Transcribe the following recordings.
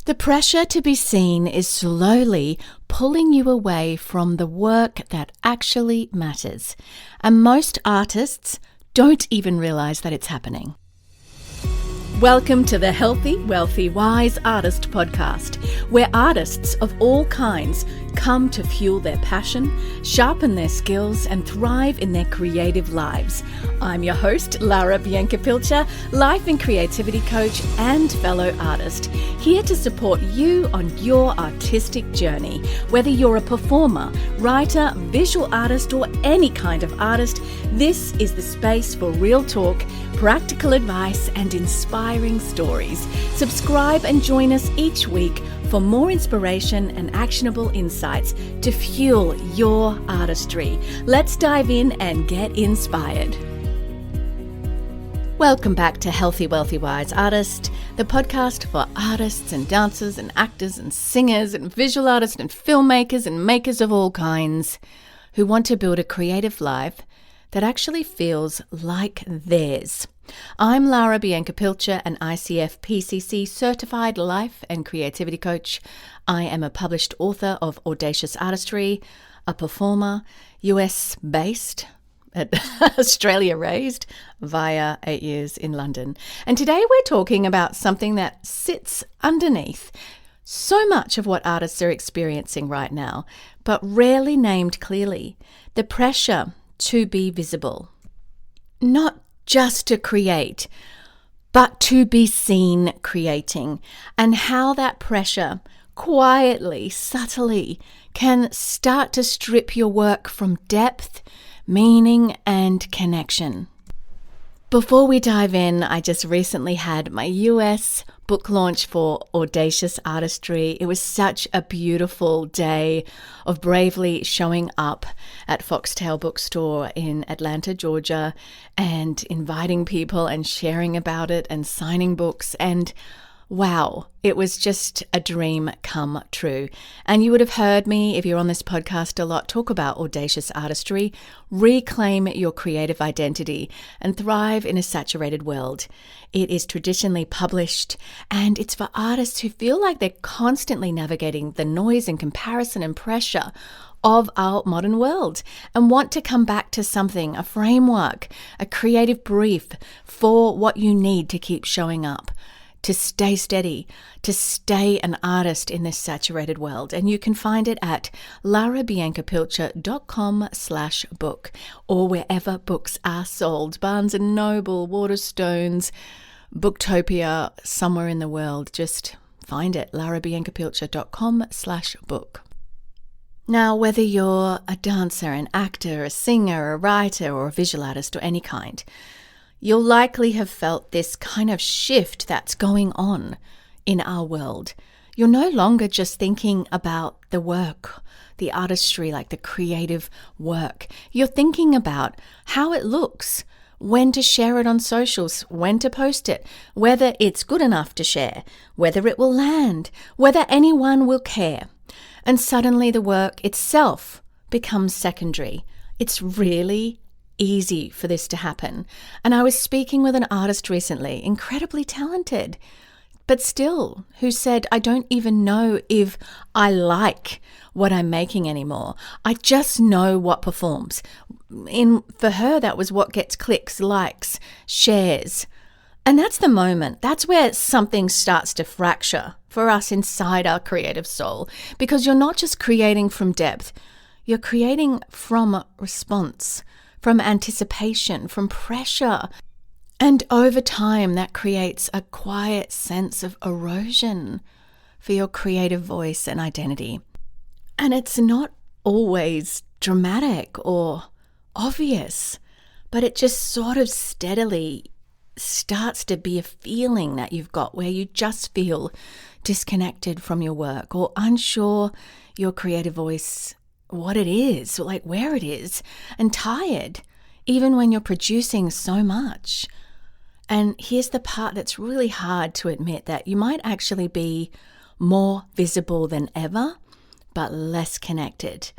The pressure to be seen is slowly pulling you away from the work that actually matters. And most artists don't even realize that it's happening. Welcome to the Healthy, Wealthy, Wise Artist podcast, where artists of all kinds come to fuel their passion, sharpen their skills, and thrive in their creative lives. I'm your host, Lara Bianca-Pilcher, life and creativity coach and fellow artist, here to support you on your artistic journey. Whether you're a performer, writer, visual artist, or any kind of artist, this is the space for real talk, practical advice, and inspiring stories. Subscribe and join us each week for more inspiration and actionable insights to fuel your artistry. Let's dive in and get inspired. Welcome back to Healthy, Wealthy, Wise Artist, the podcast for artists and dancers and actors and singers and visual artists and filmmakers and makers of all kinds who want to build a creative life that actually feels like theirs. I'm Lara Bianca-Pilcher, an ICF PCC certified life and creativity coach. I am a published author of Audacious Artistry, a performer, US-based, Australia-raised, via 8 years in London. And today we're talking about something that sits underneath so much of what artists are experiencing right now, but rarely named clearly: the pressure to be visible. Not just to create, but to be seen creating, and how that pressure quietly, subtly can start to strip your work from depth, meaning, and connection. Before we dive in, I just recently had my US book launch for Audacious Artistry. It was such a beautiful day of bravely showing up at Foxtail Bookstore in Atlanta, Georgia, and inviting people and sharing about it and signing books. And wow, it was just a dream come true. And you would have heard me, if you're on this podcast a lot, talk about audacious artistry, reclaim your creative identity, and thrive in a saturated world. It is traditionally published, and it's for artists who feel like they're constantly navigating the noise and comparison and pressure of our modern world and want to come back to something, a framework, a creative brief for what you need to keep showing up, to stay steady, to stay an artist in this saturated world. And you can find it at larabiancapilcher.com/book or wherever books are sold. Barnes & Noble, Waterstones, Booktopia, somewhere in the world. Just find it, larabiancapilcher.com/book. Now, whether you're a dancer, an actor, a singer, a writer, or a visual artist or any kind, you'll likely have felt this kind of shift that's going on in our world. You're no longer just thinking about the work, the artistry, like the creative work. You're thinking about how it looks, when to share it on socials, when to post it, whether it's good enough to share, whether it will land, whether anyone will care. And suddenly the work itself becomes secondary. It's really easy for this to happen. And I was speaking with an artist recently, incredibly talented, but still, who said, I don't even know if I like what I'm making anymore. I just know what performs. For her, that was what gets clicks, likes, shares. And that's the moment. That's where something starts to fracture for us inside our creative soul, because you're not just creating from depth, you're creating from response, from anticipation, from pressure. And over time, that creates a quiet sense of erosion for your creative voice and identity. And it's not always dramatic or obvious, but it just sort of steadily starts to be a feeling that you've got where you just feel disconnected from your work or unsure your creative voice, what it is, like where it is, and tired, even when you're producing so much. And here's the part that's really hard to admit, that you might actually be more visible than ever, but less connected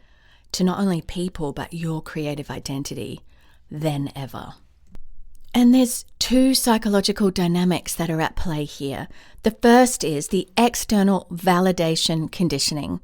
to not only people, but your creative identity than ever. And there's two psychological dynamics that are at play here. The first is the external validation conditioning.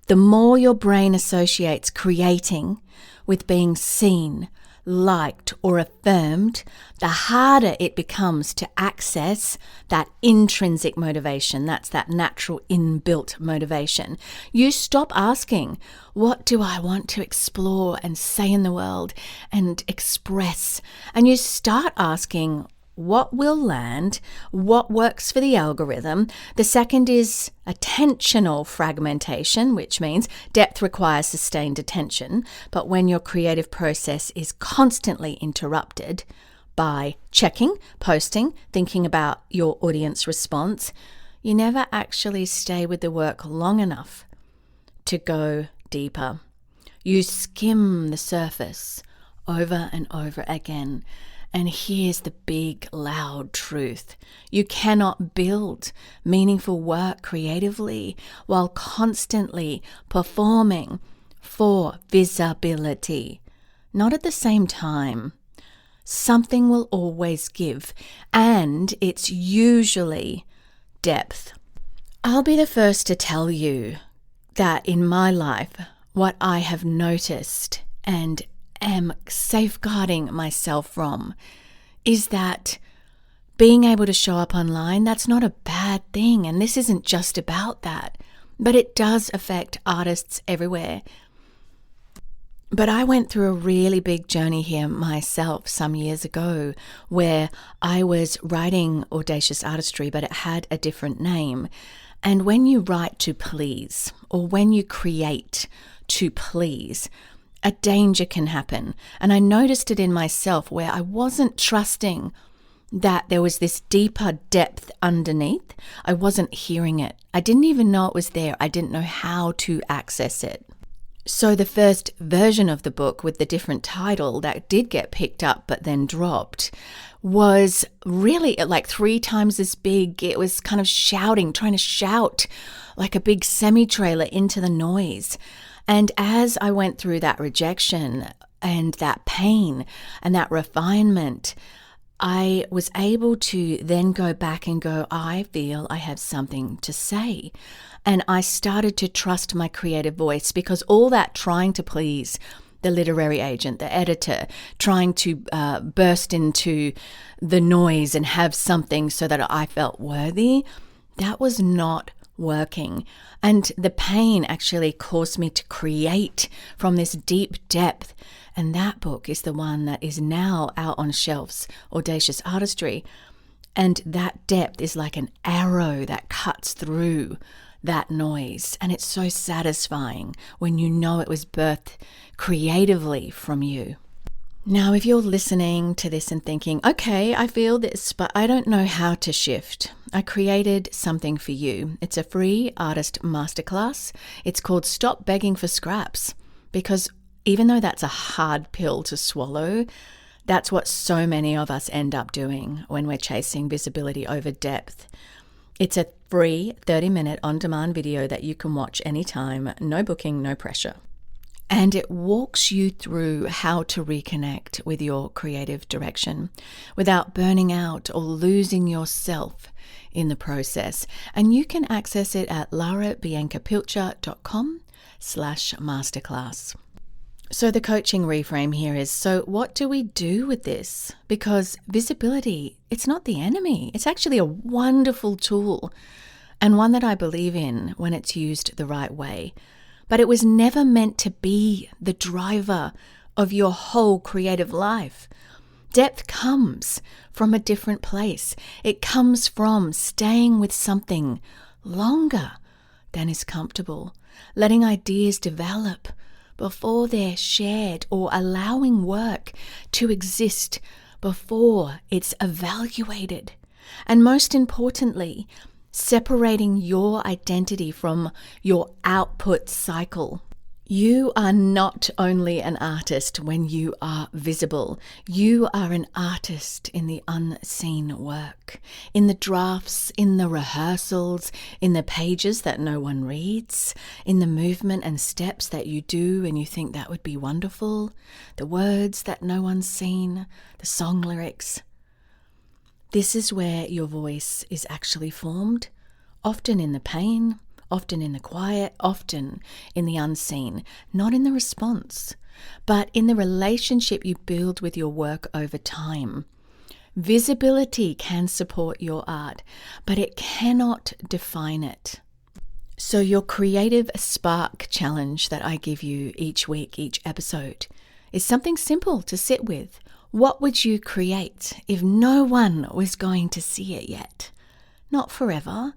The more your brain associates creating with being seen, liked, or affirmed, the harder it becomes to access that intrinsic motivation. That's that natural inbuilt motivation. You stop asking, what do I want to explore and say in the world and express? And you start asking, what will land, what works for the algorithm. The second is attentional fragmentation, which means depth requires sustained attention. But when your creative process is constantly interrupted by checking, posting, thinking about your audience response, you never actually stay with the work long enough to go deeper. You skim the surface over and over again. And here's the big, loud truth. You cannot build meaningful work creatively while constantly performing for visibility. Not at the same time. Something will always give, and it's usually depth. I'll be the first to tell you that in my life, what I have noticed and am safeguarding myself from is that being able to show up online, that's not a bad thing. And this isn't just about that, but it does affect artists everywhere. But I went through a really big journey here myself some years ago where I was writing Audacious Artistry, but it had a different name. And when you write to please, or when you create to please, a danger can happen. And I noticed it in myself where I wasn't trusting that there was this deeper depth underneath. I wasn't hearing it. I didn't even know it was there. I didn't know how to access it. So the first version of the book with the different title that did get picked up but then dropped was really like 3 times as big. It was kind of shouting, trying to shout like a big semi-trailer into the noise. And as I went through that rejection and that pain and that refinement, I was able to then go back and go, I feel I have something to say. And I started to trust my creative voice, because all that trying to please the literary agent, the editor, trying to burst into the noise and have something so that I felt worthy, that was not working. And the pain actually caused me to create from this deep depth. And that book is the one that is now out on shelves, Audacious Artistry. And that depth is like an arrow that cuts through that noise. And it's so satisfying when you know it was birthed creatively from you. Now, if you're listening to this and thinking, okay, I feel this, but I don't know how to shift, I created something for you. It's a free artist masterclass. It's called Stop Begging for Scraps, because even though that's a hard pill to swallow, that's what so many of us end up doing when we're chasing visibility over depth. It's a free 30-minute on-demand video that you can watch anytime, no booking, no pressure. And it walks you through how to reconnect with your creative direction without burning out or losing yourself in the process. And you can access it at larabiancapilcher.com/masterclass. So the coaching reframe here is, so what do we do with this? Because visibility, it's not the enemy. It's actually a wonderful tool, and one that I believe in when it's used the right way. But it was never meant to be the driver of your whole creative life. Depth comes from a different place. It comes from staying with something longer than is comfortable, letting ideas develop before they're shared, or allowing work to exist before it's evaluated. And most importantly, separating your identity from your output cycle. You are not only an artist when you are visible. You are an artist in the unseen work, in the drafts, in the rehearsals, in the pages that no one reads, in the movement and steps that you do and you think that would be wonderful, the words that no one's seen, the song lyrics. This is where your voice is actually formed, often in the pain, often in the quiet, often in the unseen, not in the response, but in the relationship you build with your work over time. Visibility can support your art, but it cannot define it. So your creative spark challenge that I give you each week, each episode, is something simple to sit with. What would you create if no one was going to see it yet? Not forever,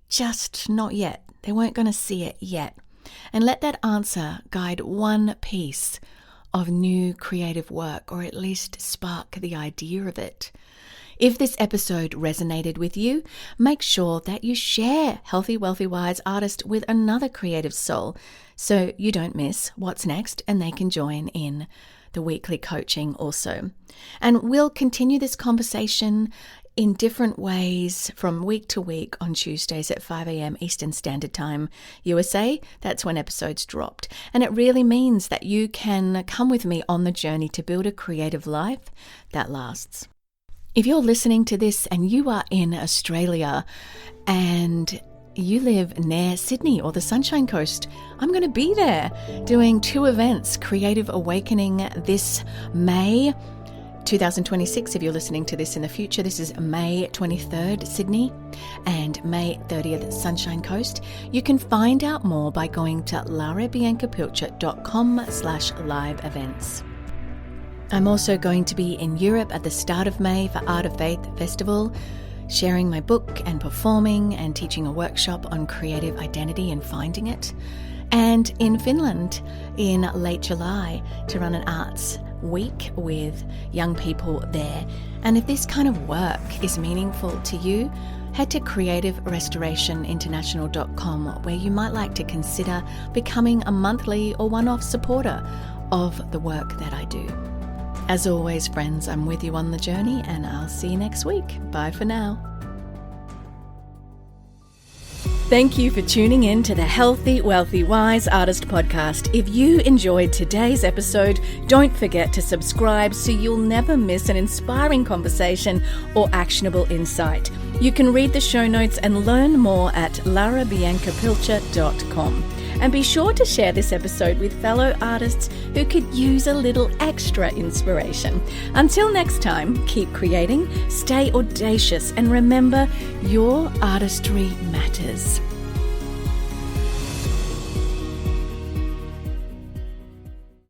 just not yet. They weren't going to see it yet. And let that answer guide one piece of new creative work, or at least spark the idea of it. If this episode resonated with you, make sure that you share Healthy, Wealthy, Wise Artist with another creative soul so you don't miss what's next and they can join in the weekly coaching also. And we'll continue this conversation in different ways from week to week on Tuesdays at 5 a.m. Eastern Standard Time, USA. That's when episodes dropped. And it really means that you can come with me on the journey to build a creative life that lasts. If you're listening to this and you are in Australia and you live near Sydney or the Sunshine Coast, I'm going to be there doing 2 events, Creative Awakening this May 2026. If you're listening to this in the future, this is May 23rd, Sydney, and May 30th, Sunshine Coast. You can find out more by going to larabiancapilcher.com/live events. I'm also going to be in Europe at the start of May for Art of Faith Festival, sharing my book and performing and teaching a workshop on creative identity and finding it. And in Finland in late July to run an arts week with young people there. And if this kind of work is meaningful to you, head to creativerestorationinternational.com, where you might like to consider becoming a monthly or one-off supporter of the work that I do. As always, friends, I'm with you on the journey, and I'll see you next week. Bye for now. Thank you for tuning in to the Healthy, Wealthy, Wise Artist podcast. If you enjoyed today's episode, don't forget to subscribe so you'll never miss an inspiring conversation or actionable insight. You can read the show notes and learn more at larabiancapilcher.com. And be sure to share this episode with fellow artists who could use a little extra inspiration. Until next time, keep creating, stay audacious, and remember, your artistry matters.